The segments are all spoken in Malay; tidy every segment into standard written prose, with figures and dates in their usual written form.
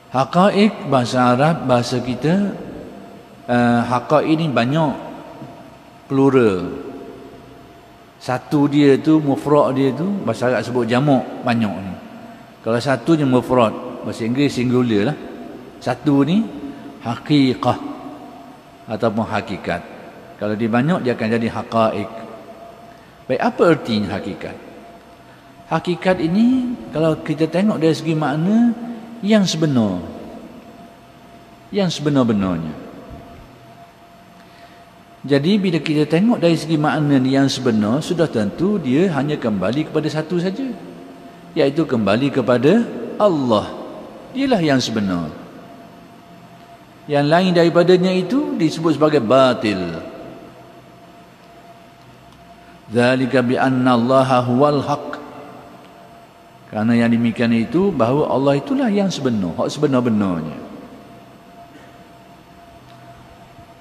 Haqaiq bahasa Arab, bahasa kita, haqaiq ini banyak, plural. Satu dia tu, mufrad dia tu, bahasa Arab sebut jamak, banyak ni. Kalau satu je mufrad, bahasa Inggeris singular lah. Satu ni haqiqah ataupun hakikat. Kalau dia banyak, dia akan jadi haqaiq. Baik, apa artinya hakikat? Hakikat ini kalau kita tengok dari segi makna, yang sebenar, yang sebenar-benarnya. Jadi bila kita tengok dari segi makna yang sebenar, sudah tentu dia hanya kembali kepada satu saja, iaitu kembali kepada Allah. Dialah yang sebenar. Yang lain daripadanya itu disebut sebagai batil. Zalika bi anna Allaha huwal haq. Karena yang demikian itu, bahawa Allah itulah yang sebenar, hak sebenar-benarnya.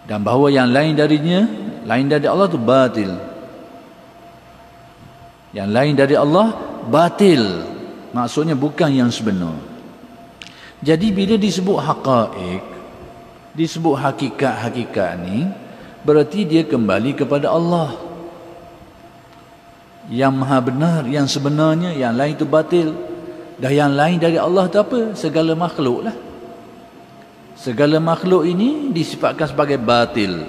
Dan bahawa yang lain darinya, lain dari Allah itu batil. Yang lain dari Allah batil, maksudnya bukan yang sebenar. Jadi bila disebut haqaiq, disebut hakikat-hakikat ni, berarti dia kembali kepada Allah yang maha benar, yang sebenarnya. Yang lain itu batil. Dan yang lain dari Allah itu apa? Segala makhluk lah. Segala makhluk ini disifatkan sebagai batil.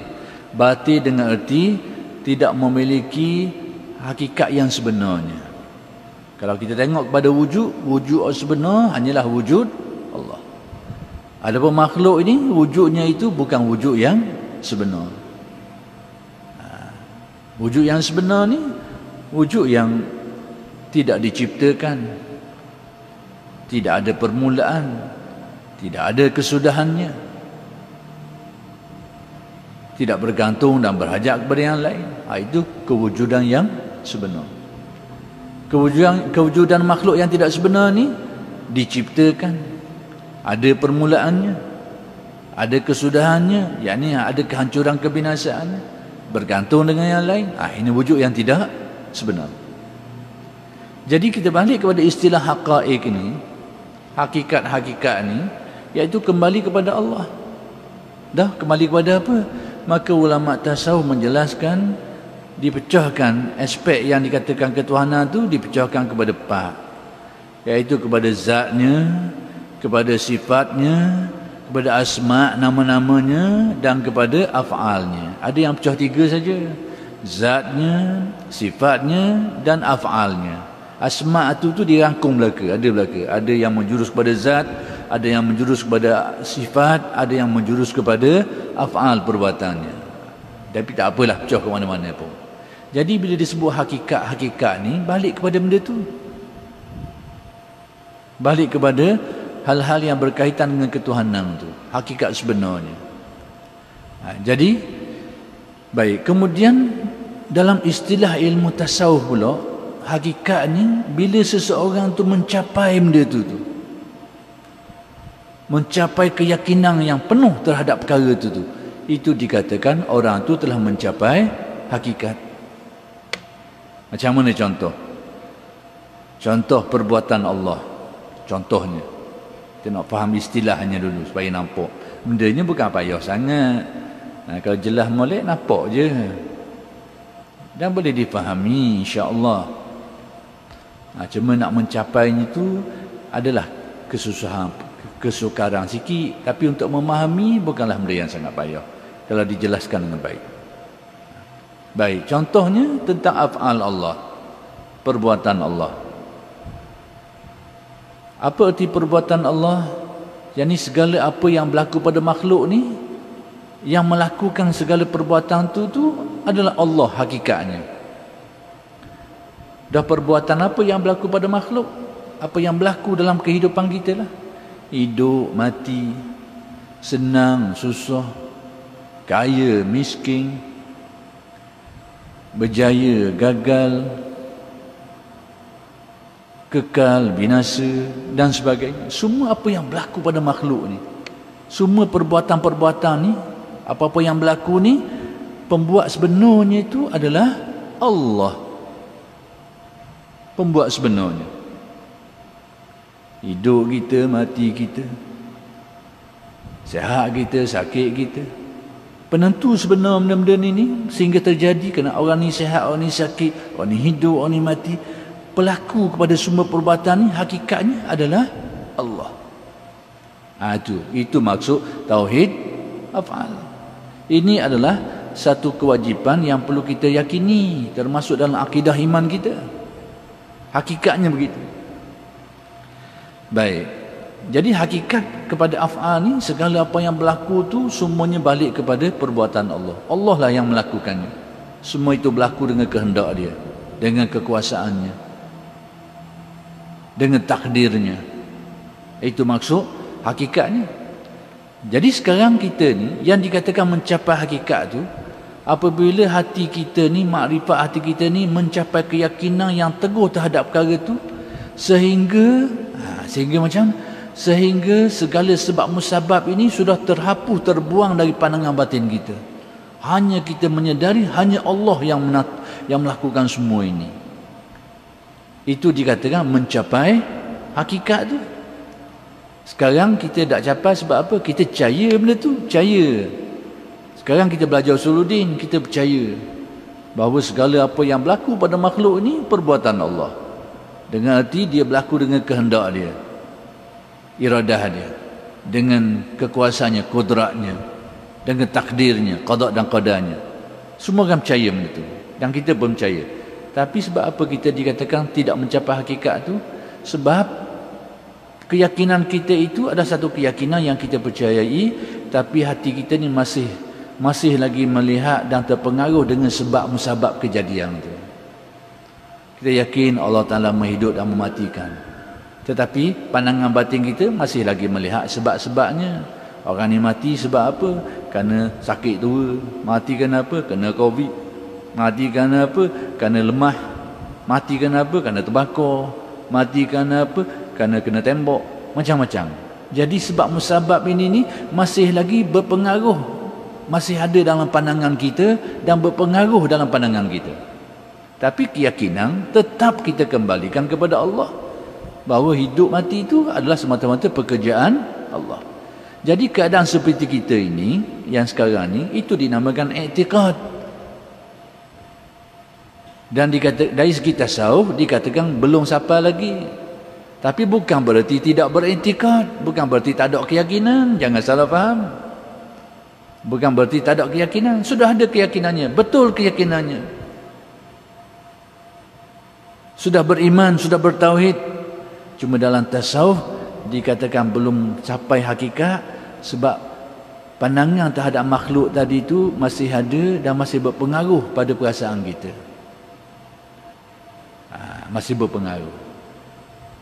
Batil dengan erti tidak memiliki hakikat yang sebenarnya. Kalau kita tengok kepada wujud, wujud sebenar hanyalah wujud Allah. Adapun makhluk ini, wujudnya itu bukan wujud yang sebenar. Wujud yang sebenar ni wujud yang tidak diciptakan, tidak ada permulaan, tidak ada kesudahannya, tidak bergantung dan berhajat kepada yang lain. Itu kewujudan yang sebenar. Kewujudan makhluk yang tidak sebenar ni diciptakan, ada permulaannya, ada kesudahannya, yakni ada kehancuran kebinasaannya, bergantung dengan yang lain. Ini wujud yang tidak sebenar. Jadi kita balik kepada istilah haqaiq ini, hakikat-hakikat ni, iaitu kembali kepada Allah. Dah kembali kepada apa? Maka ulama tasawuf menjelaskan, dipecahkan aspek yang dikatakan ketuhanan tu, dipecahkan kepada empat, iaitu kepada zatnya, kepada sifatnya, kepada asma, nama-namanya, dan kepada af'alnya. Ada yang pecah tiga saja, zatnya, sifatnya, dan af'alnya. Asma' tu dirangkum belaka, ada yang menjurus kepada zat, ada yang menjurus kepada sifat, ada yang menjurus kepada af'al perbuatannya. Tapi tak apalah, pecah ke mana-mana pun. Jadi bila disebut hakikat-hakikat ni, balik kepada benda tu, balik kepada hal-hal yang berkaitan dengan ketuhanan tu, hakikat sebenarnya. Jadi baik, kemudian dalam istilah ilmu tasawuf pula, hakikat ni bila seseorang tu mencapai benda tu, mencapai keyakinan yang penuh terhadap perkara tu, itu dikatakan orang tu telah mencapai hakikat. Macam mana contoh? Contoh perbuatan Allah. Contohnya, kita nak faham istilahnya dulu supaya nampak. Bendanya bukan payah sangat. Kalau jelas molek, nampak je dan boleh difahami, insya-Allah. Cuma nak mencapainya itu adalah kesusahan, kesukaran sikit. Tapi untuk memahami bukanlah benda yang sangat payah kalau dijelaskan dengan baik. Baik, contohnya tentang af'al Allah, perbuatan Allah. Apa erti perbuatan Allah? Yang segala apa yang berlaku pada makhluk ni, yang melakukan segala perbuatan tu adalah Allah hakikatnya. Dah perbuatan apa yang berlaku pada makhluk? Apa yang berlaku dalam kehidupan kita lah. Hidup, mati, senang, susah, kaya, miskin, berjaya, gagal, kekal, binasa dan sebagainya. Semua apa yang berlaku pada makhluk ni, semua perbuatan-perbuatan ni, apa-apa yang berlaku ni, pembuat sebenarnya itu adalah Allah. Pembuat sebenarnya. Hidup kita, mati kita, Sihat kita, sakit kita. Penentu sebenar benda-benda ni sehingga terjadi kerana orang ni sihat, orang ni sakit, orang ni hidup, orang ni mati. Pelaku kepada semua perbuatan ni hakikatnya adalah Allah. Itu maksud tauhid af'al. Ini adalah satu kewajipan yang perlu kita yakini, termasuk dalam akidah iman kita. Hakikatnya begitu. Baik. Jadi hakikat kepada af'al ni, segala apa yang berlaku tu semuanya balik kepada perbuatan Allah. Allah lah yang melakukannya. Semua itu berlaku dengan kehendak dia, dengan kekuasaannya, dengan takdirnya. Itu maksud hakikatnya. Jadi sekarang kita ni yang dikatakan mencapai hakikat tu, apabila hati kita ni, makrifat hati kita ni mencapai keyakinan yang teguh terhadap perkara tu, sehingga segala sebab musabab ini sudah terhapus, terbuang dari pandangan batin kita. Hanya kita menyedari hanya Allah yang melakukan semua ini. Itu dikatakan mencapai hakikat tu. Sekarang kita tak capai sebab apa? Kita percaya benda tu, percaya. Sekarang kita belajar usuluddin, kita percaya bahawa segala apa yang berlaku pada makhluk ini perbuatan Allah. Dengan arti dia berlaku dengan kehendak dia, iradah dia, dengan kekuasaannya, kodratnya, dengan takdirnya, qada dan qadarnya. Semua orang percaya benda tu, dan kita pun percaya. Tapi sebab apa kita dikatakan tidak mencapai hakikat tu? Sebab keyakinan kita itu ada satu keyakinan yang kita percayai, tapi hati kita ni masih lagi melihat dan terpengaruh dengan sebab musabab kejadian itu. Kita yakin Allah Ta'ala menghidup dan mematikan, tetapi pandangan batin kita masih lagi melihat sebab-sebabnya. Orang ni mati sebab apa? Kerana sakit tua. Mati kerana apa? Kerana COVID. Mati kerana apa? Kerana lemah. Mati kerana apa? Kerana terbakar. Mati kerana apa? Kerana kena tembok. Macam-macam. Jadi sebab musabab ini masih lagi berpengaruh, masih ada dalam pandangan kita dan berpengaruh dalam pandangan kita. Tapi keyakinan tetap kita kembalikan kepada Allah, bahawa hidup mati itu adalah semata-mata pekerjaan Allah. Jadi keadaan seperti kita ini yang sekarang ni, itu dinamakan i'tiqad. Dan dari segi tasawuf dikatakan belum sampai lagi. Tapi bukan berarti tidak beriktikad, bukan berarti tak ada keyakinan, jangan salah faham. Bukan berarti tak ada keyakinan, sudah ada keyakinannya, betul keyakinannya. Sudah beriman, sudah bertauhid. Cuma dalam tasawuf dikatakan belum capai hakikat, sebab pandangan terhadap makhluk tadi itu masih ada dan masih berpengaruh pada perasaan kita. Masih berpengaruh.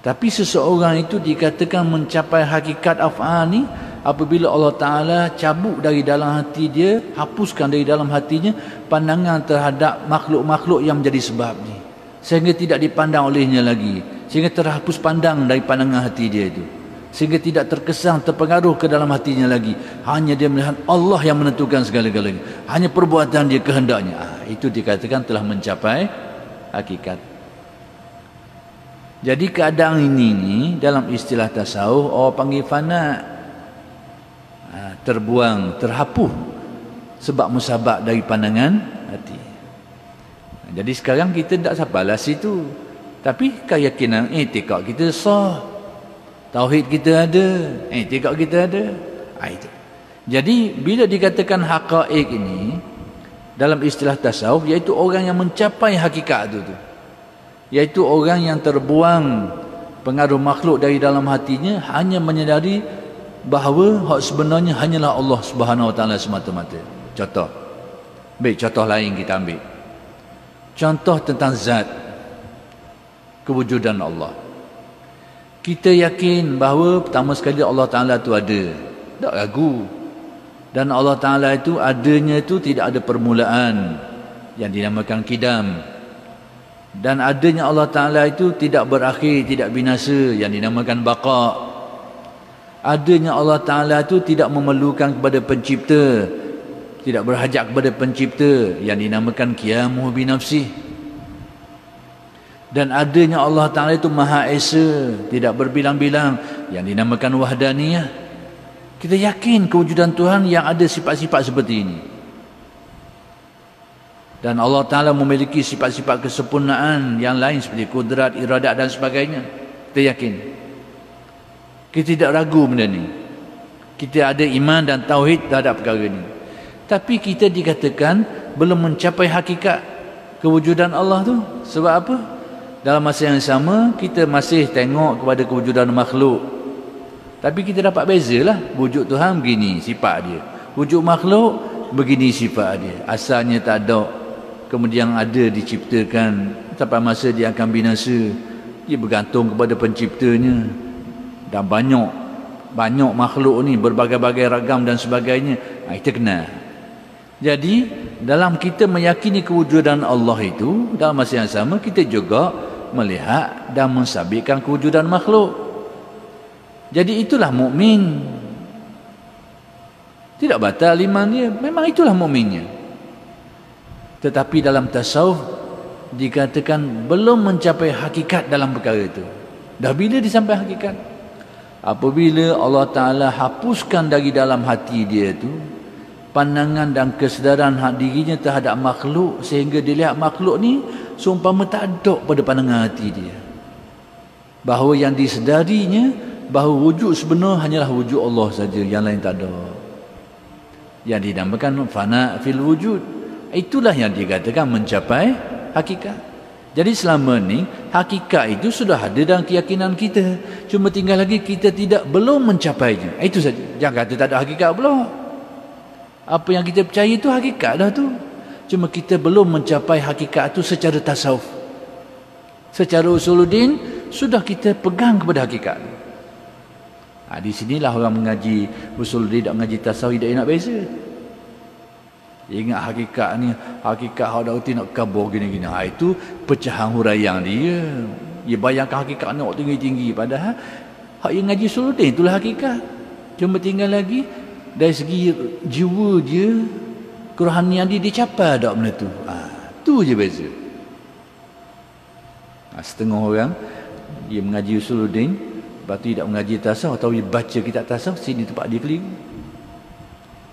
Tapi seseorang itu dikatakan mencapai hakikat af'al ni apabila Allah Ta'ala cabut dari dalam hati dia, hapuskan dari dalam hatinya pandangan terhadap makhluk-makhluk yang menjadi sebab ni, sehingga tidak dipandang olehnya lagi, sehingga terhapus pandang dari pandangan hati dia itu, sehingga tidak terkesan, terpengaruh ke dalam hatinya lagi. Hanya dia melihat Allah yang menentukan segala-galanya, hanya perbuatan dia, kehendaknya. Itu dikatakan telah mencapai hakikat. Jadi keadaan ini ni dalam istilah tasawuf orang panggil fana, terbuang, terhapus sebab musabab dari pandangan hati. Jadi sekarang kita tak sampailah situ, tapi keyakinan i'tikad kita sah, tauhid kita ada, i'tikad kita ada. Itu. Jadi bila dikatakan haqaiq ini dalam istilah tasawuf, iaitu orang yang mencapai hakikat itu, iaitu orang yang terbuang pengaruh makhluk dari dalam hatinya, hanya menyedari bahawa hak sebenarnya hanyalah Allah Subhanahu Wa Taala semata-mata. Contoh, contoh lain kita ambil. Contoh tentang zat, kewujudan Allah. Kita yakin bahawa pertama sekali Allah Ta'ala itu ada, tak ragu. Dan Allah Ta'ala itu adanya itu tidak ada permulaan, yang dinamakan kidam. Dan adanya Allah Ta'ala itu tidak berakhir, tidak binasa, yang dinamakan baqa. Adanya Allah Ta'ala itu tidak memerlukan kepada pencipta, tidak berhajat kepada pencipta, yang dinamakan qiyamuh binafsih. Dan adanya Allah Ta'ala itu Maha Esa, tidak berbilang-bilang, yang dinamakan wahdaniyah. Kita yakin kewujudan Tuhan yang ada sifat-sifat seperti ini. Dan Allah Ta'ala memiliki sifat-sifat kesempurnaan yang lain seperti kudrat, iradat dan sebagainya. Kita yakin. Kita tidak ragu benda ni. Kita ada iman dan tauhid terhadap perkara ini. Tapi kita dikatakan belum mencapai hakikat kewujudan Allah tu. Sebab apa? Dalam masa yang sama, kita masih tengok kepada kewujudan makhluk. Tapi kita dapat bezalah. Wujud Tuhan begini sifat dia. Wujud makhluk begini sifat dia. Asalnya tak ada. Kemudian ada diciptakan. Sampai masa dia akan binasa. Dia bergantung kepada penciptanya. Dan banyak makhluk ni berbagai-bagai ragam dan sebagainya. Kita kenal. Jadi dalam kita meyakini kewujudan Allah itu, dalam masa yang sama kita juga melihat dan mensabitkan kewujudan makhluk. Jadi itulah mukmin. Tidak batal iman dia, memang itulah mukminnya. Tetapi dalam tasawuf dikatakan belum mencapai hakikat dalam perkara itu. Dah bila disampai hakikat? Apabila Allah Ta'ala hapuskan dari dalam hati dia itu pandangan dan kesedaran dirinya terhadap makhluk, sehingga dia lihat makhluk ni seumpama tak ada pada pandangan hati dia. Bahawa yang disedarinya bahawa wujud sebenar hanyalah wujud Allah saja, yang lain tak ada. Yang dinamakan fana fil wujud. Itulah yang dikatakan mencapai hakikat. Jadi selama ni hakikat itu sudah ada dalam keyakinan kita. Cuma tinggal lagi kita belum mencapainya. Itu saja. Jangan kata tak ada hakikat pula. Apa yang kita percaya itu hakikat dah tu. Cuma kita belum mencapai hakikat itu secara tasawuf. Secara usuluddin sudah kita pegang kepada hakikat. Di sinilah orang mengaji usuluddin tak mengaji tasawuf dia nak beza. Dia ingat hakikat ni, hakikat hak dauti nak kabur gini-gini. Itu pecahan huraian dia. Dia bayangkan hakikat nak tinggi-tinggi, padahal hak yang ngaji usuluddin itulah hakikat. Cuma tinggal lagi dari segi jiwa dia, kerohanian dia dicapai tak benda tu. Tu je beza. Setengah orang dia mengaji usuluddin, lepas tu dia tak mengaji tasawuf atau dia baca kitab tasawuf, sini tempat dia keliru.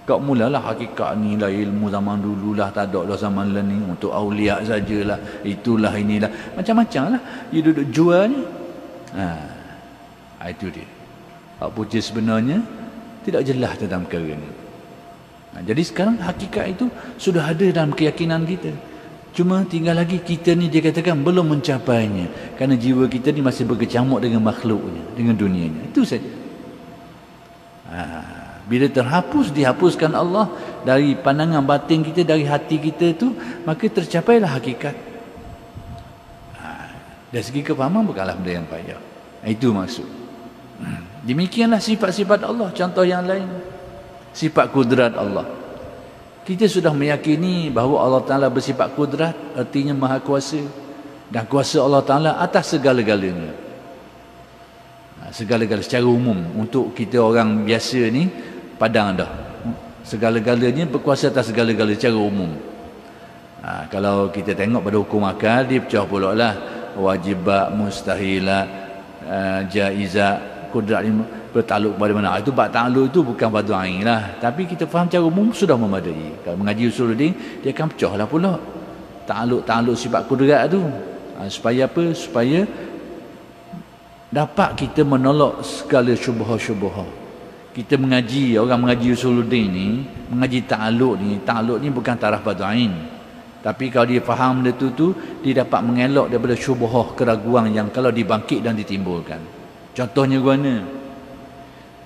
Kau mulalah hakikat ni lah ilmu zaman dulu lah, tak ada dah zaman lah ni, untuk awliya sajalah, itulah inilah, macam-macam lah dia duduk jual ni. Itu dia. Hak punca sebenarnya tidak jelas tentang perkara ni. Jadi sekarang hakikat itu sudah ada dalam keyakinan kita. Cuma tinggal lagi kita ni dia katakan belum mencapainya. Kerana jiwa kita ni masih berkecamuk dengan makhluknya, dengan dunianya. Itu saja. Bila dihapuskan Allah dari pandangan batin kita, dari hati kita tu, maka tercapailah hakikat. Dari segi kefahaman bukanlah benda yang payah. Itu maksud. Demikianlah sifat-sifat Allah. Contoh yang lain, sifat kudrat Allah. Kita sudah meyakini bahawa Allah Ta'ala bersifat kudrat, artinya maha kuasa. Dan kuasa Allah Ta'ala atas segala-galanya. Segala-galanya secara umum. Untuk kita orang biasa ni, padang dah. Segala-galanya berkuasa atas segala-galanya secara umum. Kalau kita tengok pada hukum akal, dia pecah pula lah. Wajibat, mustahilat, jaizat, kudrat ni bertakluk kepada mana. Itu bab takluk itu bukan fardu ain lah. Tapi kita faham secara umum sudah memadai. Kalau mengaji usuluddin, dia akan pecah lah pula. Takluk sifat kudrat tu. Supaya apa? Supaya dapat kita menolak segala syubhah-syubhah. Kita mengaji, orang mengaji usuluddin ni, mengaji takluk ni bukan taraf fardu ain. Tapi kalau dia faham benda tu, dia dapat mengelak daripada syubhah, keraguan yang kalau dibangkit dan ditimbulkan. Contohnya mana?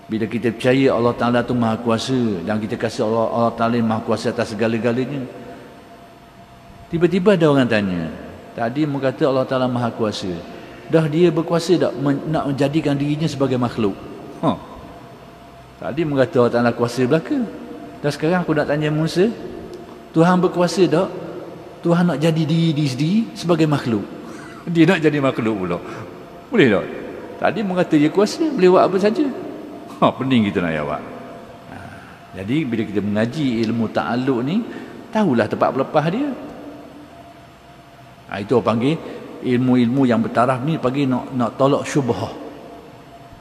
Bila kita percaya Allah Ta'ala tu maha kuasa, dan kita kasih Allah Ta'ala maha kuasa atas segala-galanya, tiba-tiba ada orang tanya, tadi mu kata Allah Ta'ala maha kuasa, dah dia berkuasa tak nak menjadikan dirinya sebagai makhluk? Tadi mu kata Allah Ta'ala kuasa belaka, dan sekarang aku nak tanya Musa, Tuhan berkuasa tak Tuhan nak jadi diri sendiri sebagai makhluk? Dia nak jadi makhluk pula, boleh tak? Tadi mu kata dia kuasa, boleh buat apa saja. Pening kita nak jawab. Jadi bila kita mengaji ilmu ta'aluk ni, tahulah tempat pelepah dia. Itu orang panggil ilmu-ilmu yang bertaraf ni, panggil nak tolak syubhah.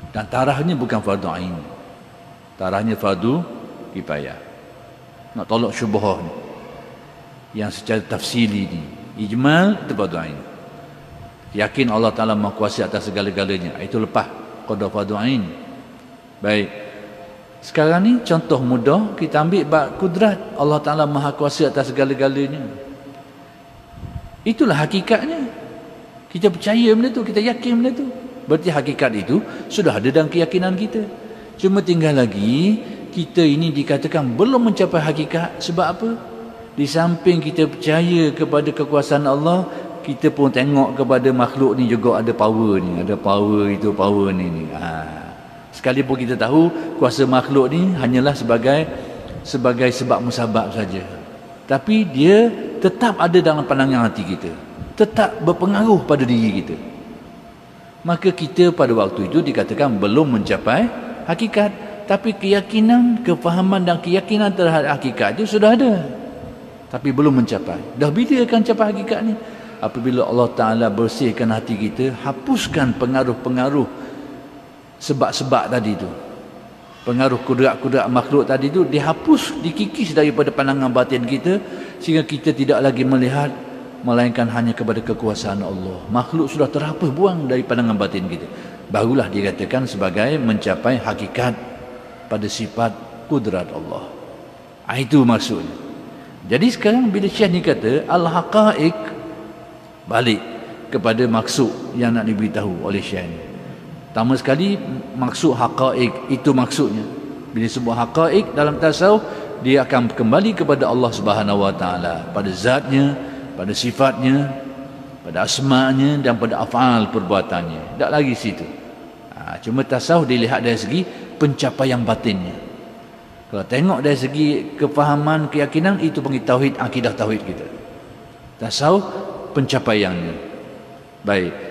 Dan tarafnya bukan fardu ain. Tarahnya fardu kifayah. Nak tolak syubhah ni yang secara tafsili ni. Ijmal itu fardu ain. Yakin Allah Ta'ala Maha Kuasa atas segala-galanya, itu lepas qada fardu ain. Baik, sekarang ni contoh mudah, kita ambil bab kudrat. Allah Ta'ala Maha Kuasa atas segala-galanya, itulah hakikatnya. Kita percaya benda tu, kita yakin benda tu, berarti hakikat itu sudah ada dalam keyakinan kita. Cuma tinggal lagi kita ini dikatakan belum mencapai hakikat. Sebab apa? Di samping kita percaya kepada kekuasaan Allah, kita pun tengok kepada makhluk ni juga ada power ni, ada power itu, power ni. Sekalipun kita tahu kuasa makhluk ni hanyalah sebagai sebab musabab saja, tapi dia tetap ada dalam pandangan hati kita, tetap berpengaruh pada diri kita. Maka kita pada waktu itu dikatakan belum mencapai hakikat, tapi keyakinan, kefahaman dan keyakinan terhadap hakikat itu sudah ada, tapi belum mencapai. Dah bila akan capai hakikat ni? Apabila Allah Ta'ala bersihkan hati kita, hapuskan pengaruh-pengaruh sebab-sebab tadi tu, pengaruh kudrat-kudrat makhluk tadi tu dihapus, dikikis daripada pandangan batin kita, sehingga kita tidak lagi melihat melainkan hanya kepada kekuasaan Allah. Makhluk sudah terhapus, buang dari pandangan batin kita. Barulah dikatakan sebagai mencapai hakikat pada sifat kudrat Allah. Itu maksudnya. Jadi sekarang bila Syekh ni kata al-haqaiq, balik kepada maksud yang nak diberitahu oleh Syekh ni. Pertama sekali, maksud haqaiq, itu maksudnya. Bila sebut haqaiq dalam tasawuf, dia akan kembali kepada Allah Subhanahu Wa Taala, pada zatnya, pada sifatnya, pada asma'nya dan pada af'al perbuatannya. Tak lagi situ. Cuma tasawuf dilihat dari segi pencapaian batinnya. Kalau tengok dari segi kefahaman, keyakinan, itu panggil tauhid, akidah tauhid kita. Tasawuf pencapaiannya. Baik.